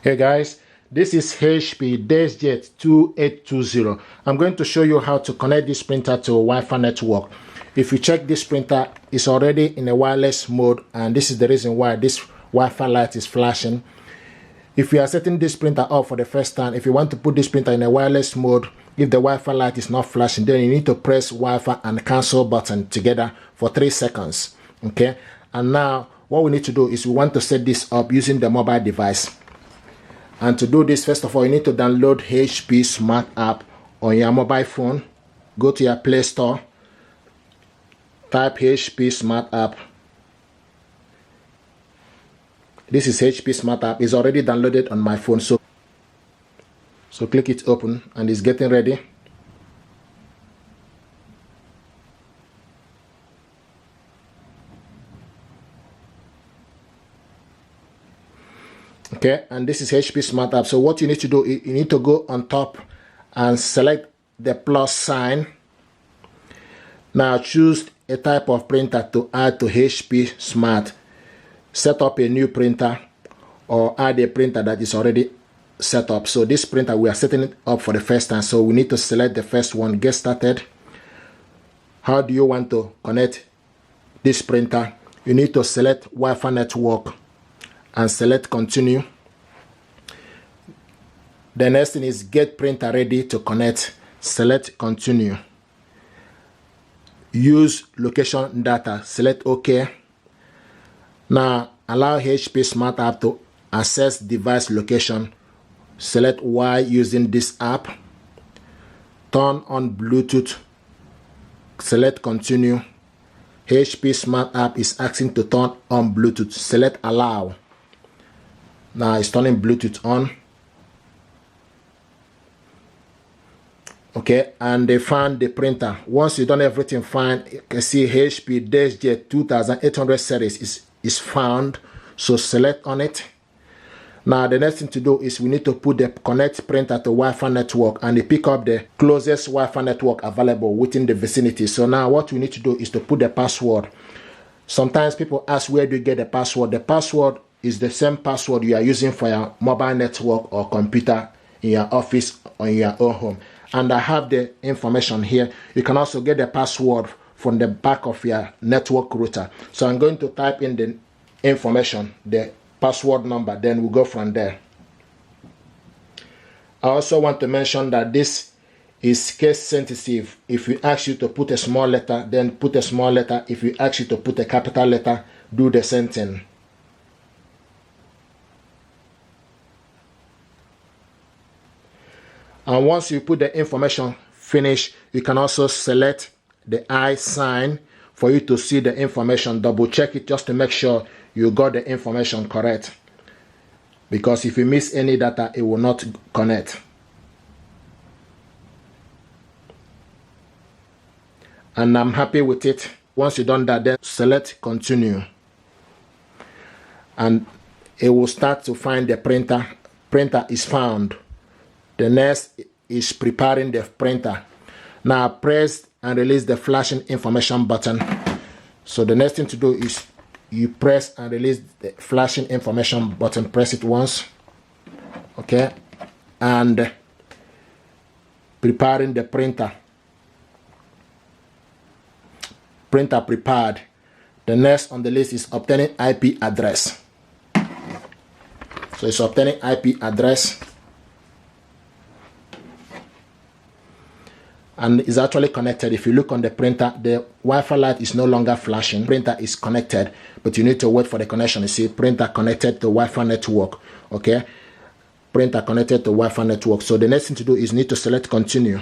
Hey guys, this is HP Deskjet 2820. I'm going to show you how to connect this printer to a Wi-Fi network. If you check this printer, it's already in a wireless mode, and this is the reason why this Wi-Fi light is flashing. If you are setting this printer up for the first time, if you want to put this printer in a wireless mode, if the Wi-Fi light is not flashing, then you need to press Wi-Fi and cancel button together for 3 seconds. Okay, and now what we need to do is we want to set this up using the mobile device. And to do this, first of all, you need to download HP Smart App on your mobile phone. Go to your Play Store, type HP Smart App. This is HP Smart App. It's already downloaded on my phone, so click it open, and it's getting ready. Okay, and this is HP Smart App. So what you need to do, you need to go on top and select the plus sign. Now choose a type of printer to add to HP Smart. Set up a new printer or add a printer that is already set up. So this printer, we are setting it up for the first time. So we need to select the first one, get started. How do you want to connect this printer? You need to select Wi-Fi network and select continue. The next thing is get printer ready to connect. Select continue. Use location data. Select OK. Now allow HP Smart App to access device location. Select Y using this app. Turn on Bluetooth. Select continue. HP Smart App is asking to turn on Bluetooth. Select allow. Now it's turning Bluetooth on. Okay, and they found the printer. Once you've done everything fine, you can see HP Deskjet 2820 series is found. So select on it. Now the next thing to do is we need to put the connect printer to Wi-Fi network, and they pick up the closest Wi-Fi network available within the vicinity. So now what we need to do is to put the password. Sometimes people ask, where do you get the password? The password is the same password you are using for your mobile network or computer in your office or in your own home. And I have the information here. You can also get the password from the back of your network router. So I'm going to type in the information, the password number, then we'll go from there. I also want to mention that this is case sensitive. If we ask you to put a small letter, then put a small letter. If we ask you to put a capital letter, do the same thing. And once you put the information finish, you can also select the I sign for you to see the information. Double check it just to make sure you got the information correct. Because if you miss any data, it will not connect. And I'm happy with it. Once you've done that, then select continue. And it will start to find the printer. Printer is found. The next is preparing the printer. Now press and release the flashing information button. So the next thing to do is you press and release the flashing information button. Press it once. Okay. And preparing the printer. Printer prepared. The next on the list is obtaining IP address. So it's obtaining IP address. And is actually connected. If you look on the printer, the Wi-Fi light is no longer flashing. Printer is connected, but you need to wait for the connection. You see, printer connected to Wi-Fi network. Okay, printer connected to Wi-Fi network. So the next thing to do is need to select continue.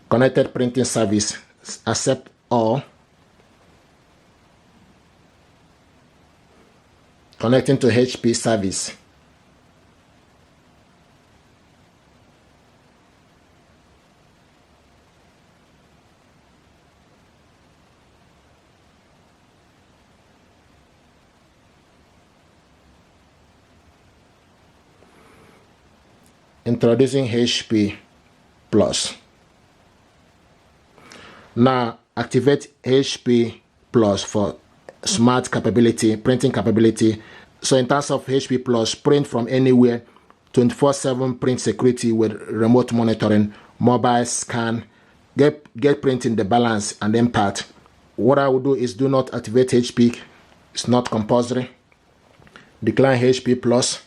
Connected printing service, accept all. Connecting to HP service. Introducing HP Plus. Now activate HP Plus for smart capability, printing capability. So in terms of HP Plus, print from anywhere, 24/7 print security with remote monitoring, mobile scan, get printing the balance and impact. What I will do is do not activate HP. It's not compulsory. Decline HP Plus.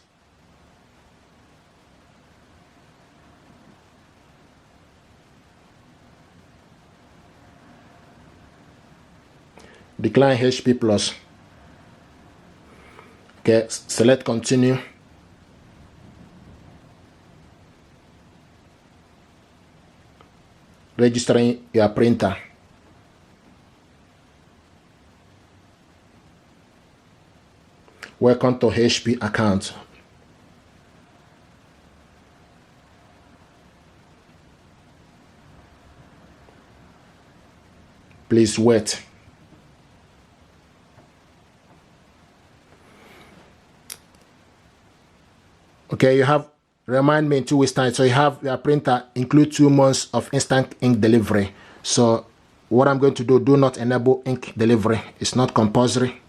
Decline HP Plus. Okay, select continue. Registering your printer. Welcome to HP account. Please wait. Okay, you have, remind me in 2 weeks time. So you have your printer include 2 months of instant ink delivery. So what I'm going to do not enable ink delivery. It's not compulsory.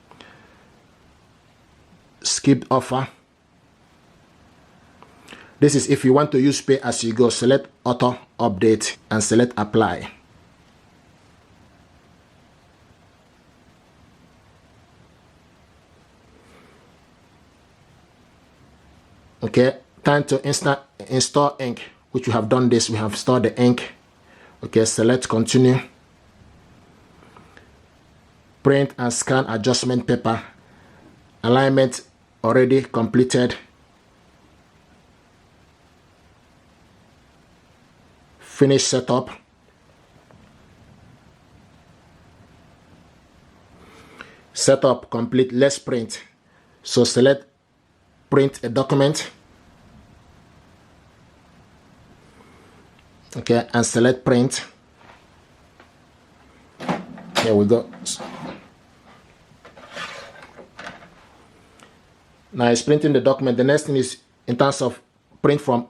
Skip offer. This is if you want to use pay as you go. Select auto update and select apply. Okay, time to install ink, which we have done this. We have stored the ink. Okay, select continue. Print and scan adjustment paper. Alignment already completed. Finish setup. Setup complete. Let's print. So select print a document. Okay, and select print. Here we go. Now it's printing the document. The next thing is in terms of print from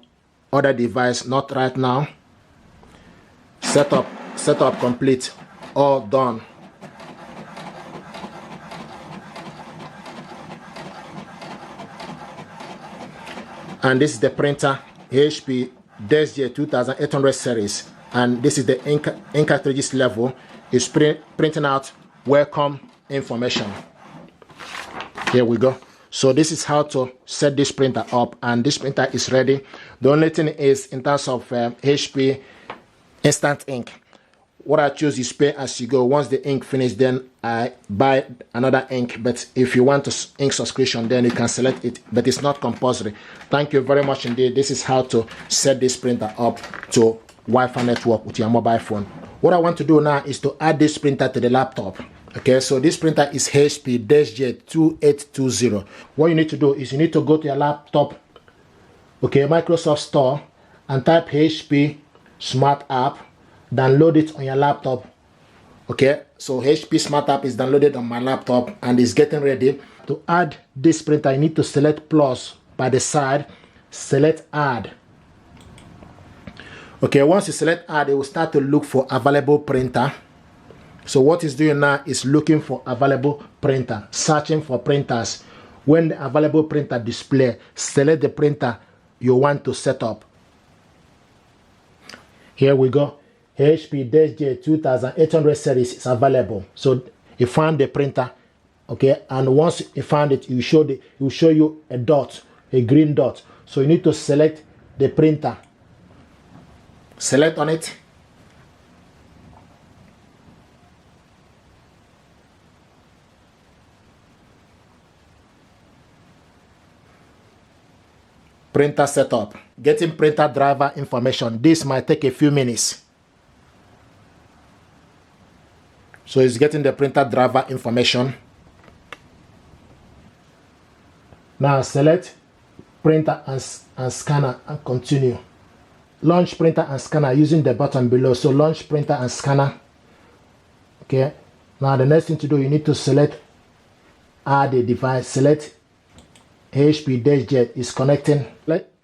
other device, not right now. Setup complete, all done. And this is the printer, HP Deskjet 2820 series, and this is the ink cartridges level. It's printing out welcome information. Here we go. So this is how to set this printer up, and this printer is ready. The only thing is in terms of HP instant ink, what I choose is pay as you go. Once the ink finishes, then I buy another ink. But if you want to ink subscription, then you can select it, but it's not compulsory. Thank you very much indeed. This is how to set this printer up to Wi-Fi network with your mobile phone. What I want to do now is to add this printer to the laptop. Okay, so this printer is HP Deskjet 2820. What you need to do is you need to go to your laptop, okay, Microsoft Store, and type HP Smart App. Download it on your laptop. Okay, so HP Smart App is downloaded on my laptop and is getting ready. To add this printer, you need to select plus by the side, select add. Okay, once you select add, it will start to look for available printer. So what it's doing now is looking for available printer, searching for printers. When the available printer display, select the printer you want to set up. Here we go. HP Deskjet 2820 series is available. So you found the printer, okay, and once you found it, it will show you a dot, a green dot. So you need to select the printer. Select on it. Printer setup. Getting printer driver information. This might take a few minutes. So it's getting the printer driver information. Now select printer and scanner and continue. Launch printer and scanner using the button below. So launch printer and scanner. Okay. Now the next thing to do, you need to select add a device. Select HP Deskjet is connecting.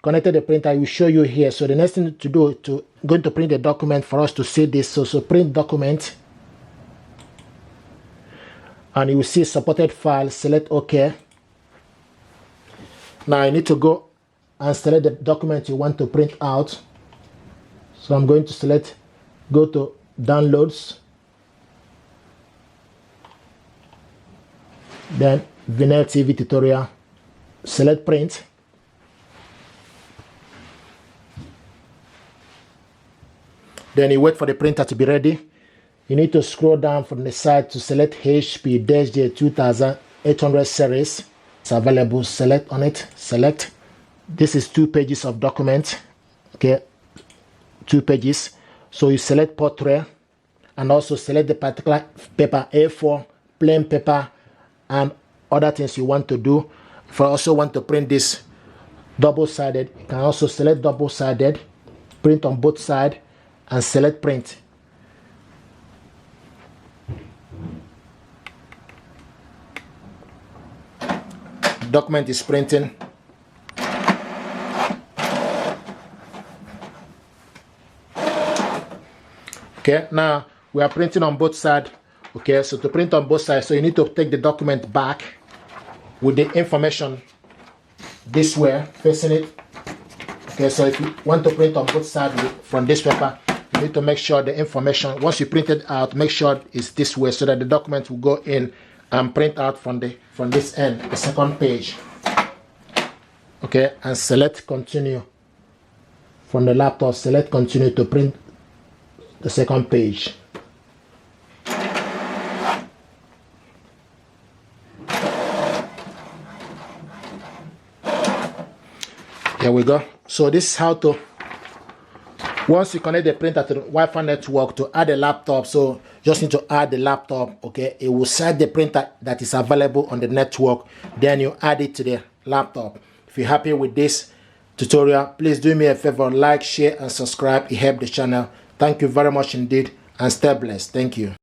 connected the printer, it will show you here. So the next thing to do is to going to print the document for us to see this. So print document, and you will see supported file. Select OK. Now I need to go and select the document you want to print out. So I'm going to select, go to downloads, then Vinyl TV tutorial, select print. Then you wait for the printer to be ready. You need to scroll down from the side to select HP Deskjet 2820 series. It's available. Select on it. Select. This is 2 pages of document. Okay, 2 pages. So you select portrait and also select the particular paper, A4, plain paper, and other things you want to do. If you also want to print this double-sided, you can also select double-sided, print on both sides, and select print. Document is printing. Okay, now we are printing on both sides. Okay, so to print on both sides, so you need to take the document back with the information this way, facing it. Okay, so if you want to print on both sides from this paper, you need to make sure the information, once you print it out, make sure it's this way so that the document will go in and print out from this end, the second page. Okay, and select continue. From the laptop, select continue to print the second page. Here we go. So this is how to, once you connect the printer to the Wi-Fi network, to add a laptop. So just need to add the laptop. Okay, it will set the printer that is available on the network, then you add it to the laptop. If you're happy with this tutorial, please do me a favor, like, share and subscribe. It helps the channel. Thank you very much indeed, and stay blessed. Thank you.